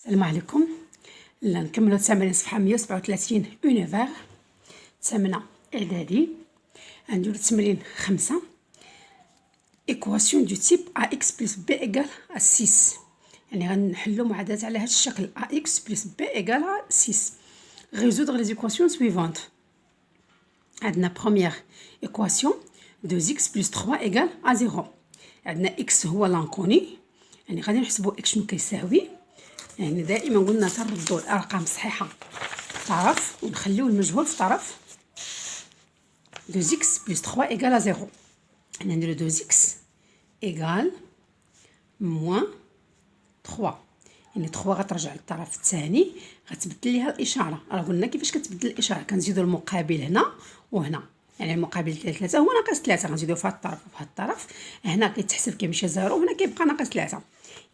السلام عليكم. نكملوا تمرين صفحة 137 اونيفير تمنة اعدادي. غنديرو تمرين 5 ايكواسيون دو تيب ax بلس b ايكال 6. يعني غنحلو معادلات على هذا الشكل ax بلس b ايكال 6. résoudre les équations suivantes. عندنا première équation 2x plus 3 égale à 0. عندنا x هو لانكوني، يعني غادي نحسبوا x شنو كيساوي. يعني دائما قلنا تردوا الارقام الصحيحه في طرف ونخليو المجهول في طرف. 2x plus 3 égale à 0. يعني نديرو 2x égale moins 3. يعني 3 غترجع للطرف الثاني، غتبدل ليها الاشاره. راه قلنا كيفاش كتبدل الاشاره، كنزيدو المقابل هنا وهنا. يعني المقابل 3 هو ناقص 3، غنزيدو في هاد الطرف وفي هاد الطرف. هنا كيتحسب كيمشي 0 وهنا كيبقى ناقص 3.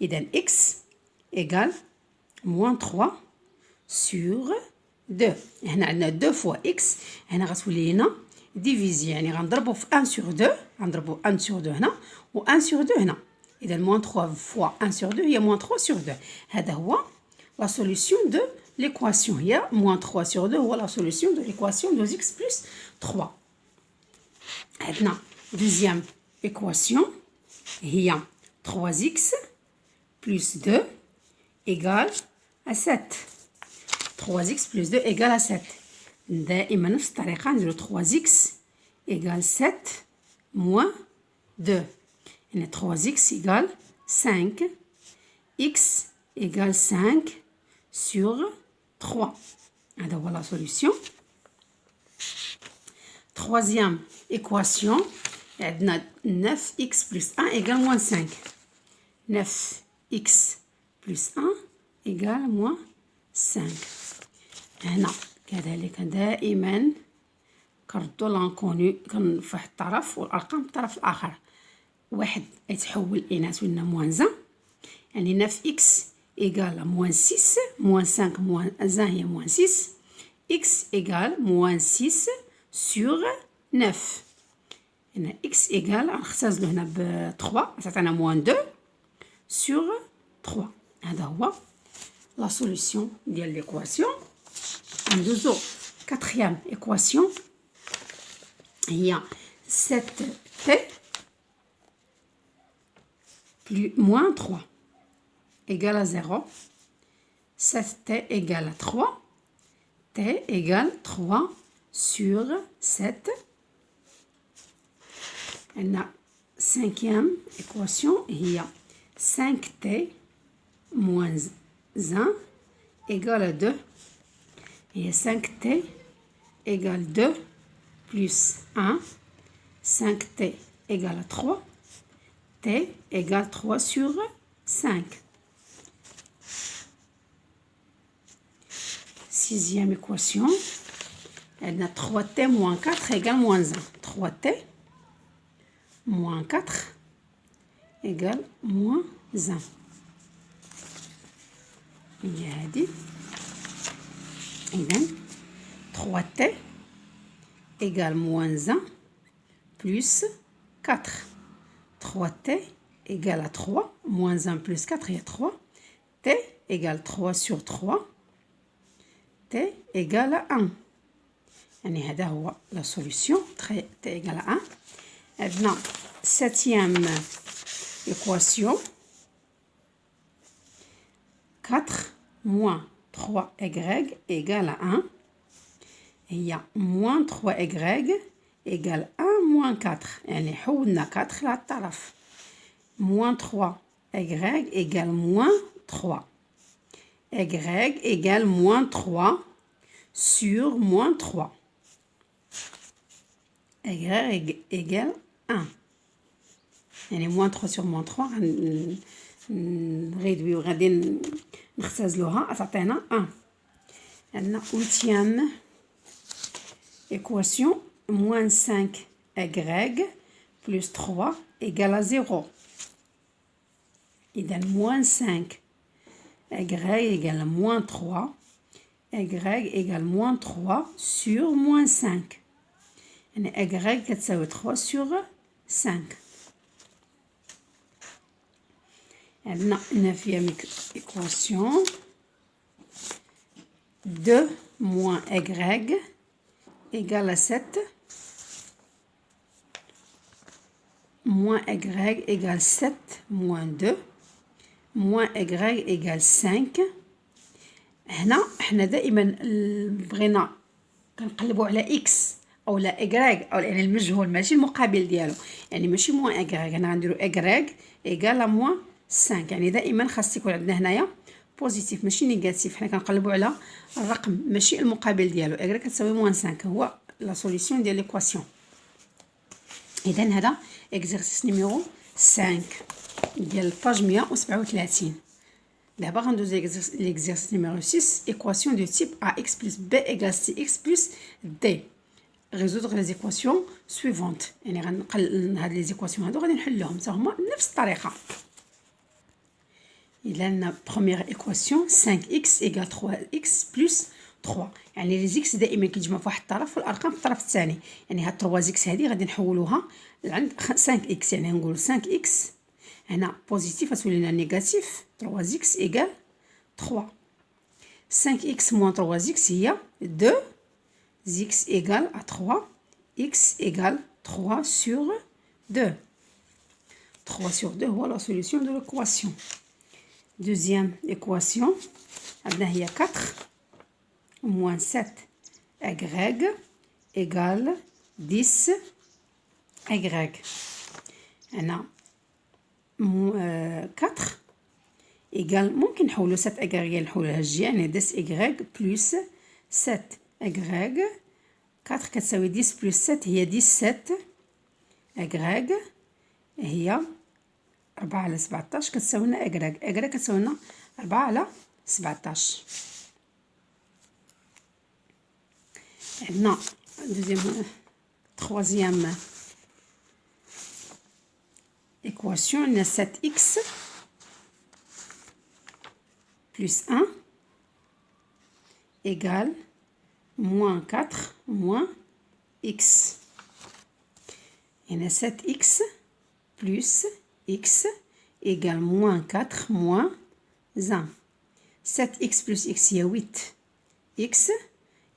اذا x égale moins 3 sur 2. هنا عندنا 2 fois x، هنا غتولي لنا ديفيزي، يعني غنضربو في 1 sur 2، غنضربو 1 sur 2 هنا و 1 sur 2 هنا. إذا moins 3 fois 1 sur 2 هي moins 3 sur 2. هذا هو la solution de l'équation. هي moins 3 sur 2 هو la solution de l'équation de x plus 3. عندنا deuxième équation هي 3x plus 2 égale à 7. 3x plus 2 égale à 7. دائما نفس الطريقة نديرو 3x égale 7 moins 2. يعني 3x égale 5. x égale 5 sur 3. هذا هو la solution. Troisième équation عندنا 9x plus 1 égale moins 5. 9x plus 1 égale moins 5. هنا كذلك دائما كنردو لانكوني كنفح الطرف والارقام الطرف الاخر. واحد يتحول اناث ولنا موان 1، يعني 9x égale موان 6 موان 5 موان 1 هي موان 6. x égale موان 6 sur 9. هنا x égale غنختزلو هنا ب 3 تعطينا موان 2 sur 3. هذا هو la solution ديال ليكواسيون. ندوزو quatrième équation هي 7t plus moins 3 égale à 0. 7t égale à 3. t égale 3 sur 7. عندنا cinquième équation هي 5t moins 1 égale à 2. Et 5t égale 2 plus 1. 5t égale à 3. t égale 3 sur 5. Sixième équation. Elle a 3t moins 4 égale moins 1. 3t moins 4 égale moins 1. هي هادي. إذن 3t égale moins 1 plus 4. 3t égale à 3. Moins 1 plus 4 il y a 3. t égale 3 sur 3. t égale à 1. يعني هذا هو la solution. t égale à 1. عندنا septième équation. 4 moins 3y égale à 1. Il y a moins 3y égale 1 moins 4. يعني حولنا 4 للطرف. Moins 3y égale moins 3. y égale moins 3 sur moins 3. y égale 1. يعني moins 3 sur moins 3 نغيدويو غادي نختزلوها تعطينا 1. عندنا huitième équation moins 5y plus 3 égale à 0. إذا moins 5y égale moins 3. y égale moins 3 sur moins 5. يعني y كتساوي 3 sur 5. عندنا 9e équation 2 moins y égale à 7 moins y égale 7 moins 2 moins y égale 5. هنا حنا دائما بغينا كنقلبوا على اكس او لا اكراغ او يعني المجهول ماشي المقابل ديالو، يعني ماشي موان اكراغ، هنا غنديرو اكراغ ايكال موان 5. يعني دائما خاص يكون عندنا هنايا بوزيتيف ماشي نيجاتيف، حنا كنقلبوا على الرقم ماشي المقابل ديالو. اكراغ كتساوي موان 5 هو لا سوليسيون ديال ليكواسيون. اذا هذا اكزرسيس نيميرو 5 ديال الباج 137. D'abord, on doit l'exercice numéro 6, équation de type ax plus b égale cx plus d. Résoudre les équations suivantes. يعني هاد les équations هادو غادي نحلوهم حتى هما بنفس الطريقة. إذا عندنا première équation 5x égale 3x plus 3. يعني les x دائما كيتجمعوا في واحد الطرف والأرقام في الطرف الثاني. يعني هاد 3x هادي غادي نحولوها لعند 5x، يعني نقولوا 5x هنا بوزيتيف غتولي لنا نيجاتيف 3x égale 3. 5x moins 3x هي 2 x égale à 3 x égale 3 sur 2. 3 sur 2 هو la solution de l'équation. Deuxième équation عندنا هي 4 moins 7 y égale 10 y. هنا 4 إيكال ممكن نحولو 7 إكغيال نحولوها الجهة، يعني 10 إكغ بلس 7 إكغ. 4 كتساوي 10 بلس 7 هي 17 إكغ، هي 4 على 17 كتساوي لنا إكغ. إكغ كتساوي لنا 4 على 17. عندنا troisième équation, on a 7x plus 1 égale moins 4 moins x. On a 7x plus x égale moins 4 moins 1. 7x plus x هي 8x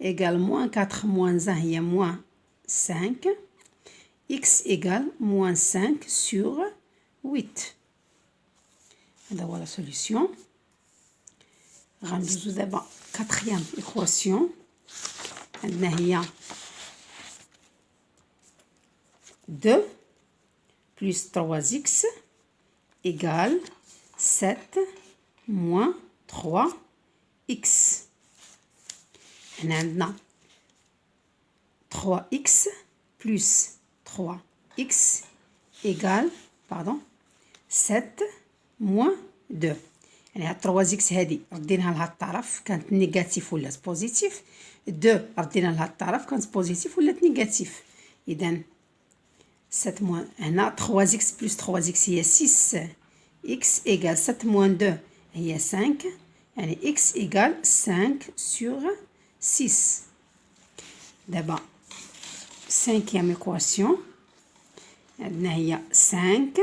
égale moins 4 moins 1 هي moins 5. x égale moins 5 sur 8. هذا هو la solution. غندوزو دابا quatrième équation. عندنا هي 2 plus 3x égale 7 moins 3x. هنا عندنا 3x plus 3x égale 7 moins 2. يعني هاد 3x هادي رديناها لهاد الطرف كانت نيجاتيف ولات بوزيتيف، 2 ردينا لهاد الطرف كانت بوزيتيف ولات نيجاتيف. إذا 7 موان هنا 3x بلس 3x هي 6x égale 7 moins 2 هي 5، يعني x égale 5 sur 6. دابا cinquième équation عندنا هي 5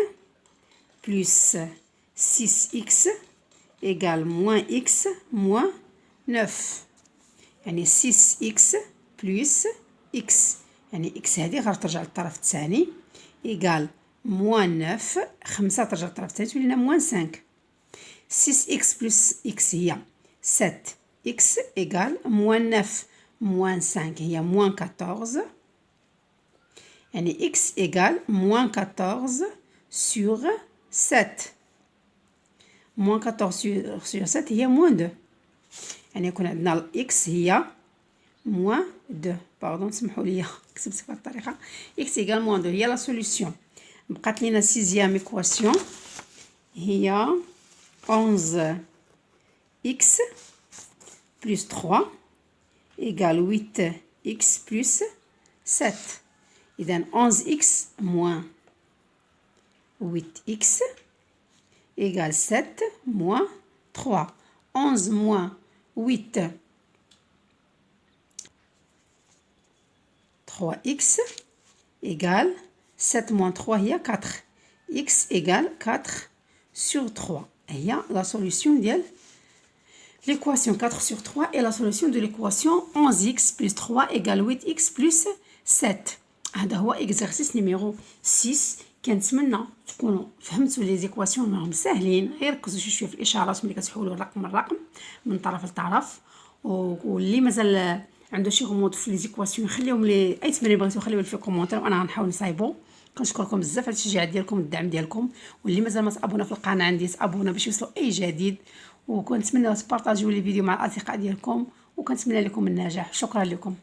plus 6x égale moins x moins 9. يعني 6x plus x، يعني x هذه غترجع للطرف الثاني égale moins 9، 5 ترجع للطرف الثاني تولي لنا moins 5. 6x plus x هي 7x égale moins 9 moins 5 هي moins 14. يعني x égale moins 14 sur 7. moins 14 sur 7 هي moins 2. يعني يكون عندنا x هي moins 2. باردون سمحوا لي كتبت بهذه الطريقة. x égale moins 2 هي لا سوليسيون. بقات لينا sixième équation هي 11x plus 3 égale 8x plus 7. إذن 11x moins 8x égale 7 moins 3. 11 moins 8, 3x égale 7 moins 3 هي 4. x égale 4 sur 3. هي la solution ديال l'équation 4 sur 3 est la solution de l'équation 11x plus 3 égale 8x plus 7. هذا هو exercice numéro 6. كنتمنى تكونوا فهمتوا لي زيكواسيون راهم ساهلين، غير ركزوا شويه في الاشارات ملي كتحولوا الرقم من طرف لطرف. واللي مازال عنده شي غموض في لي زيكواسيون خليهم لي اي تمرين بغيتو خليوه في الكومونتير وانا غنحاول نصايبو. كنشكركم بزاف على التشجيع ديالكم والدعم ديالكم، واللي مازال ما تابونا في القناه عندي تابونا باش يوصلوا اي جديد، وكنتمنى تبارطاجيو لي فيديو مع الاصدقاء ديالكم، وكنتمنى لكم النجاح. شكرا لكم.